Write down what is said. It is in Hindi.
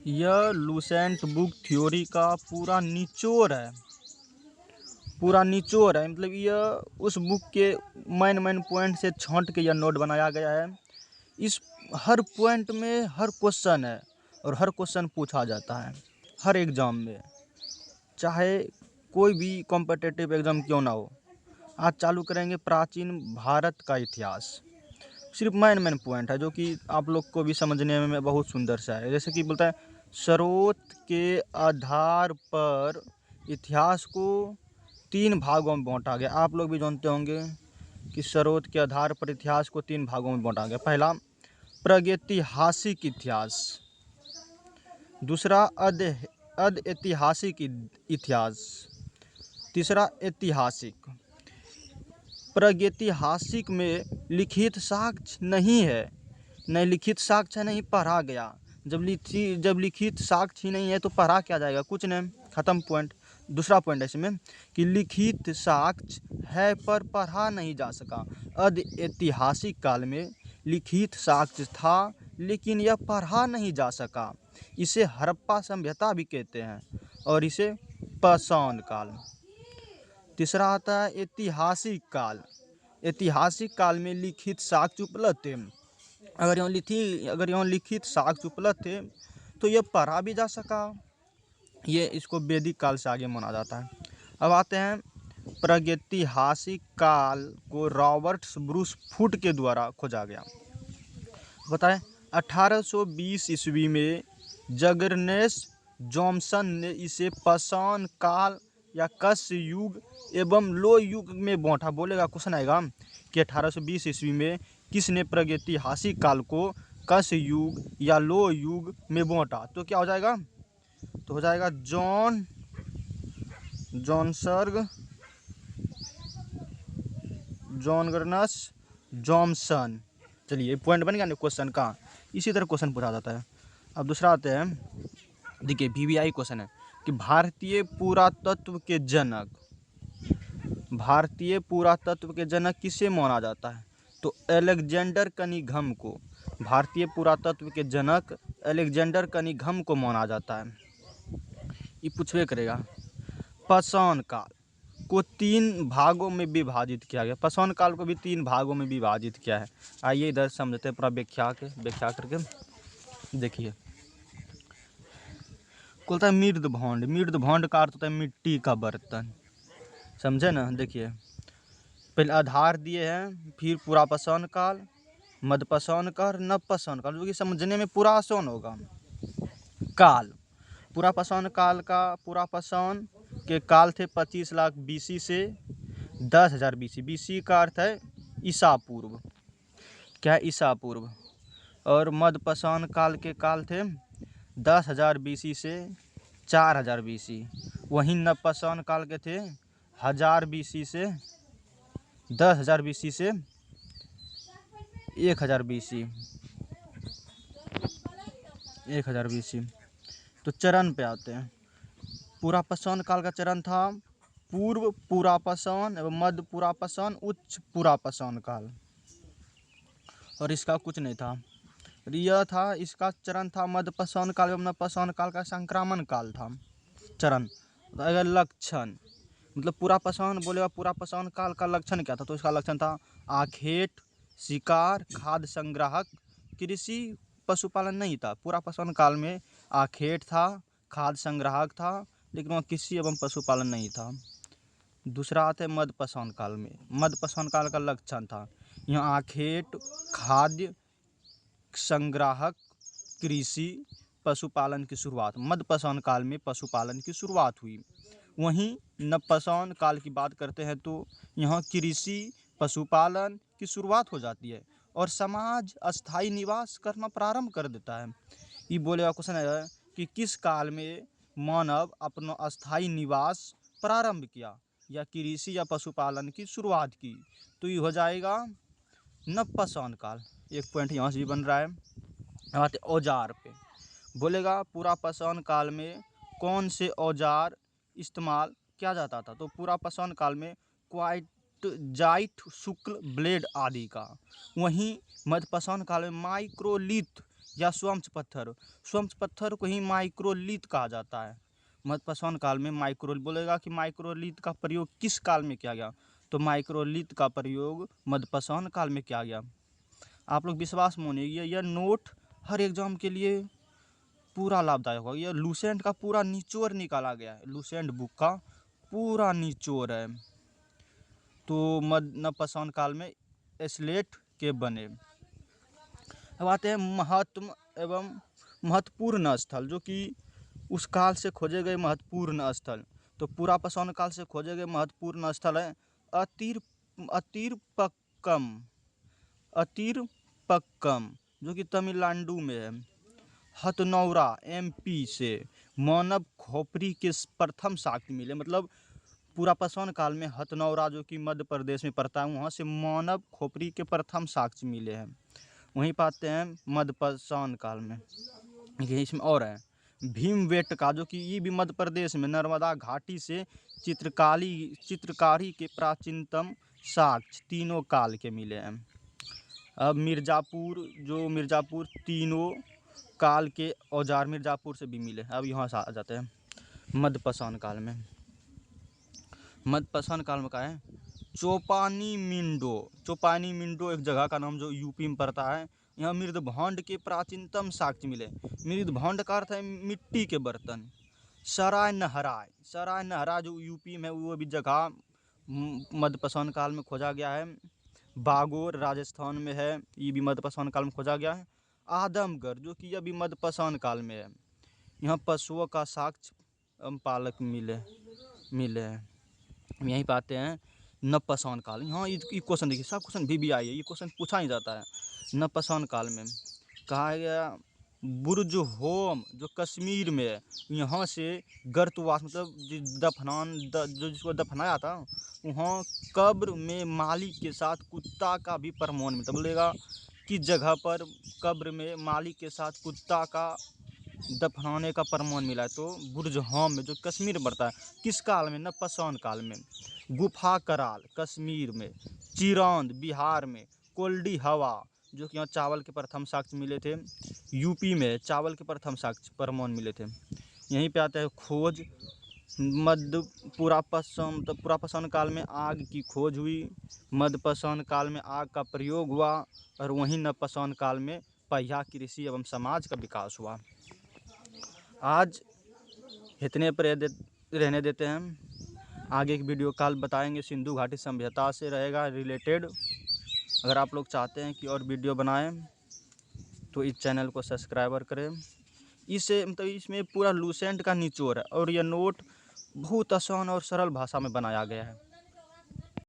यह लूसेंट बुक थ्योरी का पूरा निचोड़ है, पूरा निचोड़ है। मतलब यह उस बुक के मेन पॉइंट से छांट के यह नोट बनाया गया है। इस हर पॉइंट में हर क्वेश्चन है और हर क्वेश्चन पूछा जाता है हर एग्ज़ाम में, चाहे कोई भी कॉम्पिटिटिव एग्ज़ाम क्यों ना हो। आज चालू करेंगे प्राचीन भारत का इतिहास। सिर्फ मेन पॉइंट है जो कि आप लोग को भी समझने में बहुत सुंदर सा है। जैसे कि बोलता है, स्रोत के आधार पर इतिहास को 3 भागों में बांटा गया। आप लोग भी जानते होंगे कि स्रोत के आधार पर इतिहास को 3 भागों में बांटा गया। पहला प्रागैतिहासिक इतिहास, दूसरा अधऐतिहासिक इतिहास, तीसरा ऐतिहासिक। प्रागैतिहासिक में लिखित साक्ष्य नहीं है, नहीं लिखित साक्ष्य नहीं पढ़ा गया। जब लिखित साक्ष्य ही नहीं है तो पढ़ा क्या जाएगा, कुछ नहीं, खत्म पॉइंट। दूसरा पॉइंट है इसमें कि लिखित साक्ष्य है पर पढ़ा नहीं जा सका। अधऐतिहासिक काल में लिखित साक्ष्य था लेकिन यह पढ़ा नहीं जा सका। इसे हड़प्पा सभ्यता भी कहते हैं और इसे पाषाण काल। तीसरा आता है ऐतिहासिक काल। ऐतिहासिक काल में लिखित साक्ष्य उपलब्ध थे। अगर यहाँ लिखित साक्ष्य उपलब्ध थे तो यह पढ़ा भी जा सका। ये इसको वैदिक काल से आगे माना जाता है। अब आते हैं प्रागैतिहासिक काल को रॉबर्ट्स ब्रूस फुट के द्वारा खोजा गया। बताएं, 1820 ईस्वी में जगरनेस जॉनसन ने इसे पाषाण काल या कस्य युग एवं लो युग में बांटा। बोलेगा, क्वेश्चन आएगा कि 1820 ईस्वी में किसने प्रागैतिहासिक काल को कस्य युग या लो युग में बांटा। तो क्या हो जाएगा, तो हो जाएगा जॉनगर्नस जॉनसन। चलिए, पॉइंट बन गया ना क्वेश्चन का। इसी तरह क्वेश्चन पूछा जाता है। अब दूसरा आते हैं, देखिए VVI क्वेश्चन है कि भारतीय पुरातत्व के जनक किसे माना जाता है। तो अलेक्जेंडर कनिंघम को, भारतीय पुरातत्व के जनक अलेक्जेंडर कनिंघम को माना जाता है। ये पूछवे करेगा। पाषाण काल को 3 भागों में विभाजित किया गया। पाषाण काल को भी 3 भागों में विभाजित किया है। आइए इधर समझते हैं पूरा व्याख्या करके। देखिए, बोलता है मृद भांड का अर्थ होता है मिट्टी का बर्तन, समझे ना। देखिए, पहले आधार दिए हैं, फिर पूरा पाषाण काल, मध्य पाषाण काल, नव पाषाण काल, जो कि समझने में पूरा आसान होगा। काल, पूरा पाषाण के काल थे 25 लाख BC से 10,000 BC। BC का अर्थ है ईसा पूर्व, क्या है, ईसा पूर्व। और मध्य पाषाण काल के काल थे 10,000 BC से 4,000 BC। वहीं नव पाषाण काल के थे 1000 BC से 10,000 BC से 1000 BC। तो चरण पे आते हैं। पूरा पाषाण काल का चरण था पूर्व पूरा पाषाण एवं मध्य पूरा पाषाण, उच्च पूरा पाषाण काल। और इसका कुछ नहीं था, यह था इसका चरण था मध्य पाषाण काल एवं नव पाषाण काल का संक्रामण काल था चरण। तो अगर लक्षण, मतलब पूरा पाषाण बोलेगा, पूरा पाषाण काल का लक्षण क्या था, तो इसका लक्षण था आखेट, शिकार, खाद्य संग्राहक, कृषि, पशुपालन नहीं था। पूरा पाषाण काल में आखेट था, खाद्य संग्राहक था, लेकिन वहाँ कृषि एवं पशुपालन नहीं था। दूसरा आता है मध्य पाषाण काल में। मध्य पाषाण काल का लक्षण था यहाँ आखेट, खाद्य संग्राहक, कृषि, पशुपालन की शुरुआत। मध्य पाषाण काल में पशुपालन की शुरुआत हुई। वहीं नव पाषाण काल की बात करते हैं तो यहाँ कृषि, पशुपालन की शुरुआत हो जाती है और समाज अस्थायी निवास करना प्रारंभ कर देता है। ये बोलेगा क्वेश्चन है कि किस काल में मानव अपना अस्थायी निवास प्रारंभ किया या कृषि या पशुपालन की शुरुआत की। तो ये हो जाएगा नव पाषाण काल। एक पॉइंट यहाँ से भी बन रहा है। आते औजार पे, बोलेगा पूरा पाषाण काल में कौन से औजार इस्तेमाल किया जाता था। तो पूरा पाषाण काल में क्वार्टजाइट, शुक्ल, ब्लेड आदि का। वहीं मध्य पाषाण काल में माइक्रोलिथ या स्वच्छ पत्थर। स्वच्छ पत्थर को ही माइक्रोलिथ कहा जाता है। मध्यपाषाण काल में माइक्रो बोलेगा कि माइक्रोलिथ का प्रयोग किस काल में किया गया, तो माइक्रोलिथ का प्रयोग मध्यपाषाण काल में किया गया। आप लोग विश्वास मानिए, यह नोट हर एग्जाम के लिए पूरा लाभदायक होगा। यह लूसेंट का पूरा निचोड़ निकाला गया है, लूसेंट बुक का पूरा निचोड़ है। तो मध्यपाषाण काल में स्लेट के बने। अब आते हैं महत्व एवं महत्वपूर्ण स्थल, जो कि उस काल से खोजे गए महत्वपूर्ण स्थल। तो पुरापाषाण काल से खोजे गए महत्वपूर्ण स्थल है अतिरपक्कम, अतिरपक्कम जो कि तमिलनाडु में है। हथनौरा एमपी से मानव खोपड़ी के प्रथम साक्ष्य मिले, मतलब पुरापाषाण काल में हथनौरा जो कि मध्य प्रदेश में पड़ता है, वहाँ से मानव खोपड़ी के प्रथम साक्ष्य मिले हैं। वहीं पाते हैं मध्यपाषाण काल में, ये इसमें और है भीमबेटका, जो कि ये भी मध्य प्रदेश में नर्मदा घाटी से चित्रकारी के प्राचीनतम साक्ष्य तीनों काल के मिले हैं। अब मिर्ज़ापुर तीनों काल के औजार मिर्ज़ापुर से भी मिले। अब यहाँ से आ जाते हैं मध्यपाषाण काल में। मध्यपाषाण काल में क्या है, चोपानी मिंडो एक जगह का नाम जो यूपी में पड़ता है। यहाँ मृदभांड के प्राचीनतम साक्ष्य मिले। मृदभांड का अर्थ है मिट्टी के बर्तन। सराय नहरा जो यूपी में, वो भी जगह मध्यपाषाण काल में खोजा गया है। बागोर राजस्थान में है, ये भी मध्यपाषाण काल में खोजा गया है। आदमगढ़ जो कि यह भी मध्यपाषाण काल में है। यहाँ पशुओं का साक्ष्य पालक मिले हैं। यहीं पे आते हैं नवपाषाण काल। यहाँ ये क्वेश्चन देखिए, सब क्वेश्चन VBI है, ये क्वेश्चन पूछा ही जाता है। नवपाषाण काल में कहा गया बुर्ज होम जो कश्मीर में है, यहाँ से गर्तवास मतलब जो जिसको दफनाया था, वहाँ कब्र में मालिक के साथ कुत्ता का भी प्रमाण मिलता। बोलेगा किस जगह पर कब्र में मालिक के साथ कुत्ता का दफनाने का प्रमाण मिला है, तो बुर्ज होम में जो कश्मीर में पड़ता है। किस काल में, नवपाषाण काल में। गुफा कराल कश्मीर में, चिरौंद बिहार में, कोल्डी हवा जो कि यहाँ चावल के प्रथम साक्ष्य मिले थे, यूपी में चावल के प्रथम साक्ष्य प्रमाण मिले थे। यहीं पे आता है खोज पुरापाषाण काल में आग की खोज हुई, मध्यपाषाण काल में आग का प्रयोग हुआ, और वहीं नवपाषाण काल में पहिया कृषि एवं समाज का विकास हुआ। आज इतने पर रहने देते हैं, आगे एक वीडियो कॉल बताएंगे सिंधु घाटी सभ्यता से रहेगा रिलेटेड। अगर आप लोग चाहते हैं कि और वीडियो बनाएं तो इस चैनल को सब्सक्राइबर करें। इससे मतलब इसमें पूरा लूसेंट का निचोड़ है, और यह नोट बहुत आसान और सरल भाषा में बनाया गया है।